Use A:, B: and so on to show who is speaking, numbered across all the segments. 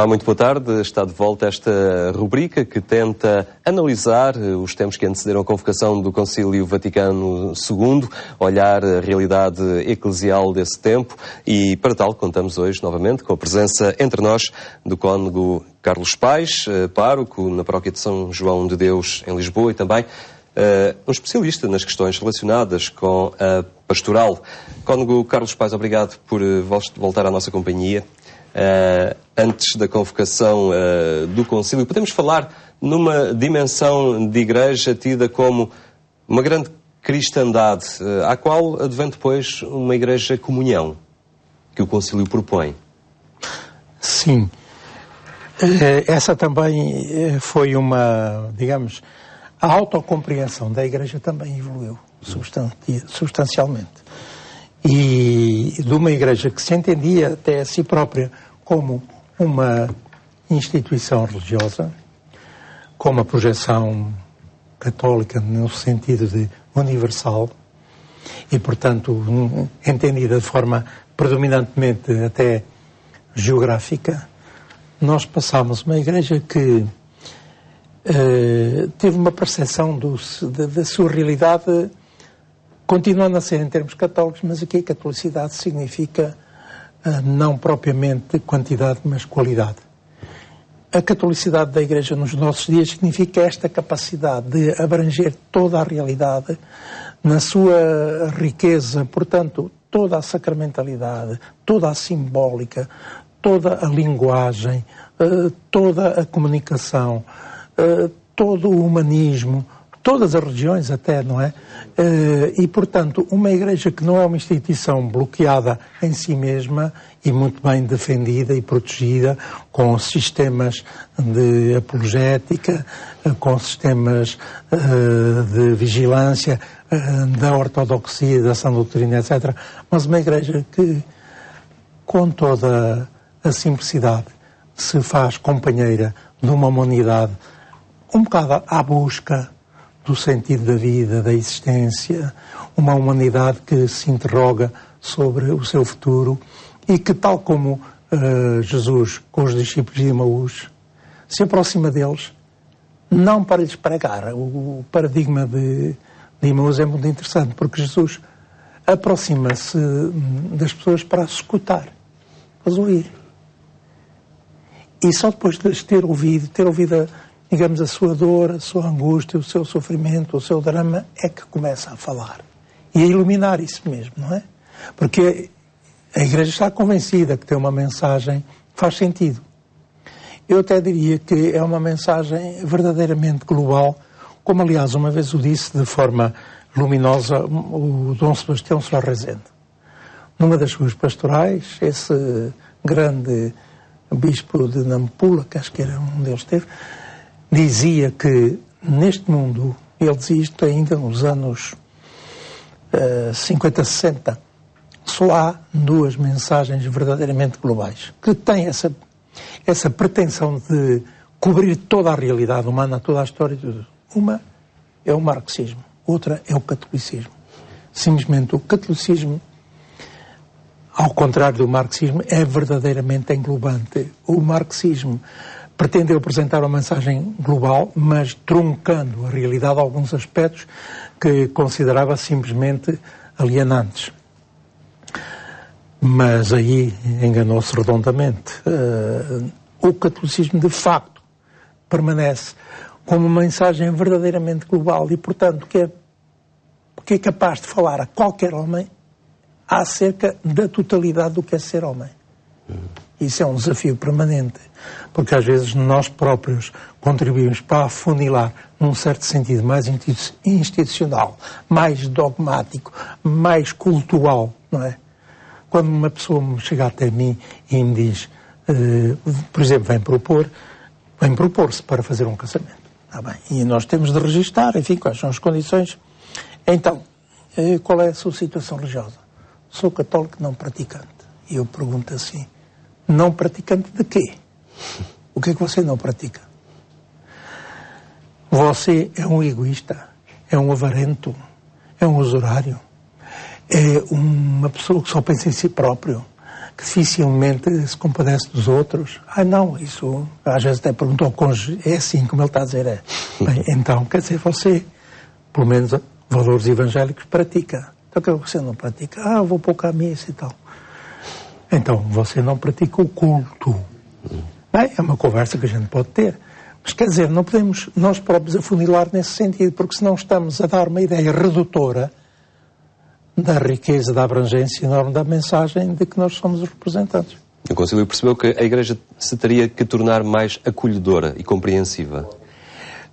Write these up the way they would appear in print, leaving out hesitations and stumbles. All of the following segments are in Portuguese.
A: Olá, muito boa tarde. Está de volta esta rubrica que tenta analisar os tempos que antecederam a convocação do Concílio Vaticano II, olhar a realidade eclesial desse tempo e, para tal, contamos hoje novamente com a presença entre nós do cônego Carlos Paes, pároco na paróquia de São João de Deus em Lisboa e também um especialista nas questões relacionadas com a pastoral. Cônego Carlos Paes, obrigado por voltar à nossa companhia. Antes da convocação do Concílio, podemos falar numa dimensão de igreja tida como uma grande cristandade, à qual advém depois uma igreja comunhão, que o Concílio propõe.
B: Sim. Essa também foi uma, digamos, a autocompreensão da igreja também evoluiu substancialmente. E de uma igreja que se entendia até a si própria como uma instituição religiosa, com uma projeção católica no sentido de universal e, portanto, entendida de forma predominantemente até geográfica, nós passámos uma igreja que teve uma percepção da sua realidade, continuando a ser em termos católicos, mas aqui a catolicidade significa não propriamente quantidade, mas qualidade. A catolicidade da Igreja nos nossos dias significa esta capacidade de abranger toda a realidade na sua riqueza, portanto, toda a sacramentalidade, toda a simbólica, toda a linguagem, toda a comunicação, todo o humanismo, todas as religiões até, não é? E, portanto, uma igreja que não é uma instituição bloqueada em si mesma e muito bem defendida e protegida, com sistemas de apologética, com sistemas de vigilância, da ortodoxia, da sã doutrina, etc. Mas uma igreja que, com toda a simplicidade, se faz companheira de uma humanidade um bocado à busca do sentido da vida, da existência, uma humanidade que se interroga sobre o seu futuro e que, tal como Jesus com os discípulos de Emaús, se aproxima deles, não para lhes pregar. O paradigma de Emaús é muito interessante, porque Jesus aproxima-se das pessoas para as escutar, para as ouvir. E só depois de ter ouvido digamos, a sua dor, a sua angústia, o seu sofrimento, o seu drama, é que começa a falar. E a iluminar isso mesmo, não é? Porque a Igreja está convencida que tem uma mensagem que faz sentido. Eu até diria que é uma mensagem verdadeiramente global, como aliás uma vez o disse de forma luminosa o Dom Sebastião Solar Rezende. Numa das suas pastorais, esse grande bispo de Nampula, que acho que era um deles teve, dizia que neste mundo, ele dizia isto ainda nos anos 50, 60, só há duas mensagens verdadeiramente globais, que têm essa pretensão de cobrir toda a realidade humana, toda a história de tudo. Uma é o marxismo, outra é o catolicismo. Simplesmente o catolicismo, ao contrário do marxismo, é verdadeiramente englobante. O marxismo pretendeu apresentar uma mensagem global, mas truncando a realidade a alguns aspectos que considerava simplesmente alienantes. Mas aí enganou-se redondamente. O catolicismo, de facto, permanece como uma mensagem verdadeiramente global e, portanto, que é capaz de falar a qualquer homem acerca da totalidade do que é ser homem. Isso é um desafio permanente, porque às vezes nós próprios contribuímos para afunilar, num certo sentido, mais institucional, mais dogmático, mais cultural, não é? Quando uma pessoa chega até mim e me diz, por exemplo, vem propor-se para fazer um casamento. Ah, bem, e nós temos de registar, enfim, quais são as condições. Então, qual é a sua situação religiosa? Sou católico não praticante. E eu pergunto assim, não praticante de quê? O que é que você não pratica? Você é um egoísta, é um avarento, é um usurário, é uma pessoa que só pensa em si próprio, que dificilmente se compadece dos outros. Não, isso, às vezes até perguntou ao cônjuge, é assim como ele está a dizer, é. Bem, então, quer dizer, você, pelo menos, valores evangélicos pratica. Então, que você não pratica? Vou pouco à missa e tal. Então, você não pratica o culto. Bem, é uma conversa que a gente pode ter. Mas, quer dizer, não podemos nós próprios afunilar nesse sentido, porque senão estamos a dar uma ideia redutora da riqueza, da abrangência enorme da mensagem de que nós somos os representantes.
A: O Concílio percebeu que a Igreja se teria que tornar mais acolhedora e compreensiva.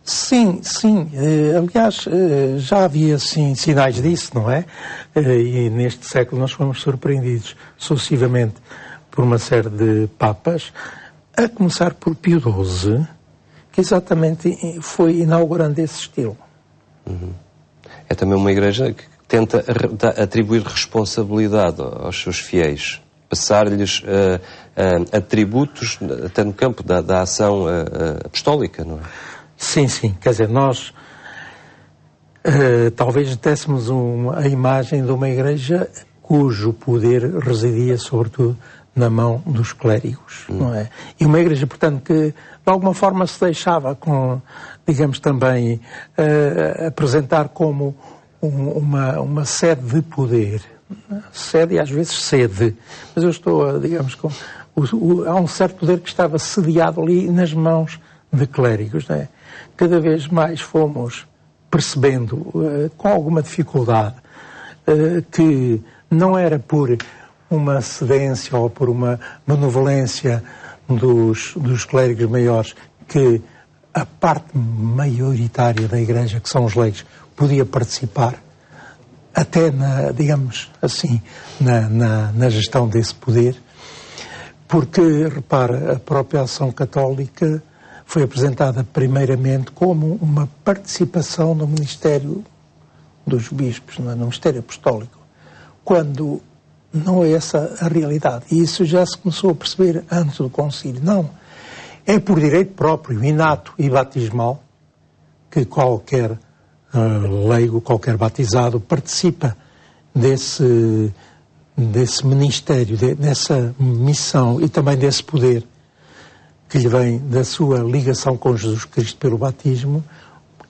B: Sim. Aliás, já havia sinais disso, não é? E neste século nós fomos surpreendidos sucessivamente por uma série de papas, a começar por Pio XII, que exatamente foi inaugurando esse estilo.
A: É também uma Igreja que tenta atribuir responsabilidade aos seus fiéis, passar-lhes atributos até no campo da ação apostólica, não é?
B: Sim. Quer dizer, nós talvez dessemos a imagem de uma Igreja cujo poder residia, sobretudo, na mão dos clérigos, não é? E uma Igreja, portanto, que de alguma forma se deixava, digamos também, apresentar como uma sede de poder. Sede e às vezes sede. Mas eu estou, digamos, há um certo poder que estava sediado ali nas mãos de clérigos, não é? Cada vez mais fomos percebendo, com alguma dificuldade, que não era por uma cedência ou por uma benevolência dos clérigos maiores que a parte maioritária da Igreja, que são os leigos, podia participar até digamos assim, na gestão desse poder, porque, repara, a própria ação católica foi apresentada primeiramente como uma participação no ministério dos bispos, no ministério apostólico, quando não é essa a realidade. E isso já se começou a perceber antes do concílio. Não, é por direito próprio, inato e batismal, que qualquer leigo, qualquer batizado, participa desse ministério, dessa missão e também desse poder que lhe vem da sua ligação com Jesus Cristo pelo batismo,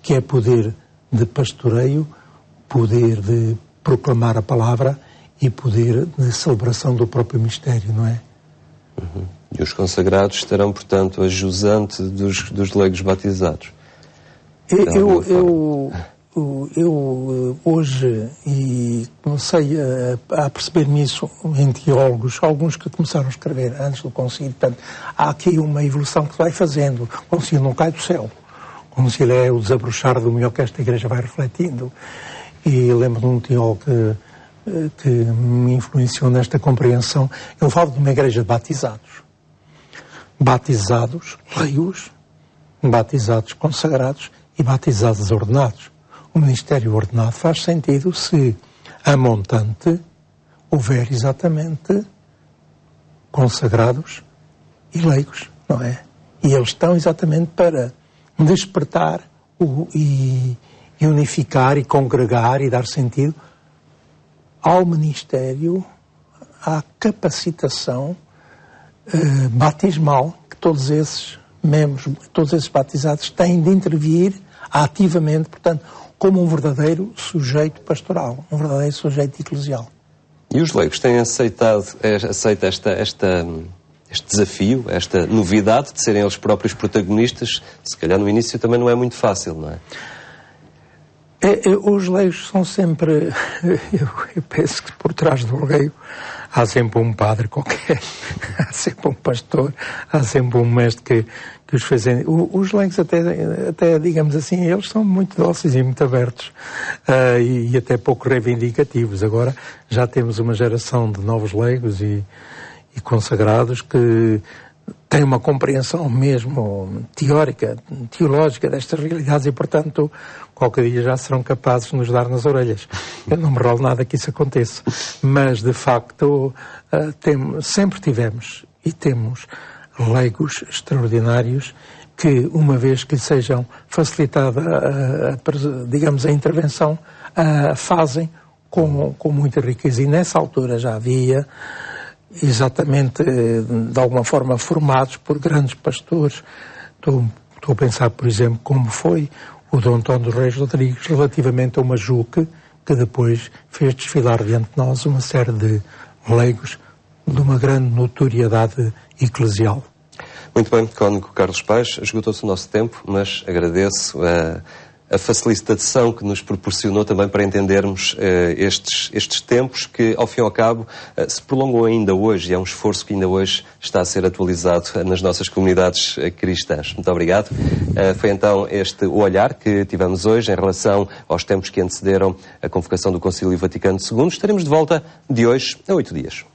B: que é poder de pastoreio, poder de proclamar a palavra e poder de celebração do próprio mistério, não é?
A: E os consagrados estarão, portanto, a jusante dos leigos batizados.
B: Eu hoje, e comecei a perceber-me isso em teólogos, alguns que começaram a escrever antes do concílio, portanto, há aqui uma evolução que se vai fazendo. O concílio não cai do céu. O concílio é o desabrochar do melhor que esta Igreja vai refletindo. E lembro de um teólogo que me influenciou nesta compreensão. Ele fala de uma Igreja de batizados. Batizados, leigos, batizados consagrados e batizados ordenados. O ministério ordenado faz sentido se a montante houver exatamente consagrados e leigos, não é? E eles estão exatamente para despertar e unificar e congregar e dar sentido ao ministério, à capacitação batismal que todos esses membros, todos esses batizados têm de intervir ativamente, portanto, como um verdadeiro sujeito pastoral, um verdadeiro sujeito eclesial.
A: E os leigos têm aceito este desafio, esta novidade de serem eles próprios protagonistas? Se calhar no início também não é muito fácil, não é?
B: Os leigos são sempre... Eu penso que por trás do leigo há sempre um padre qualquer, há sempre um pastor, há sempre um mestre que os faz... Os leigos até, digamos assim, eles são muito dóceis e muito abertos e até pouco reivindicativos. Agora já temos uma geração de novos leigos e consagrados que têm uma compreensão mesmo teológica destas realidades e, portanto, qualquer dia já serão capazes de nos dar nas orelhas. Eu não me rolo nada que isso aconteça. Mas, de facto, sempre tivemos e temos leigos extraordinários que, uma vez que lhe sejam facilitada, digamos, a intervenção, fazem com muita riqueza. E nessa altura já havia exatamente, de alguma forma, formados por grandes pastores. Estou a pensar, por exemplo, como foi o Dom António dos Reis Rodrigues relativamente a uma juque que depois fez desfilar diante de nós uma série de leigos de uma grande notoriedade eclesial.
A: Muito bem, Cônego Carlos Paes, esgotou-se o nosso tempo, mas agradeço a facilitação que nos proporcionou também para entendermos estes tempos que, ao fim e ao cabo, se prolongam ainda hoje, e é um esforço que ainda hoje está a ser atualizado nas nossas comunidades cristãs. Muito obrigado. Foi então este o olhar que tivemos hoje em relação aos tempos que antecederam a convocação do Concílio Vaticano II. Estaremos de volta de hoje a 8 dias.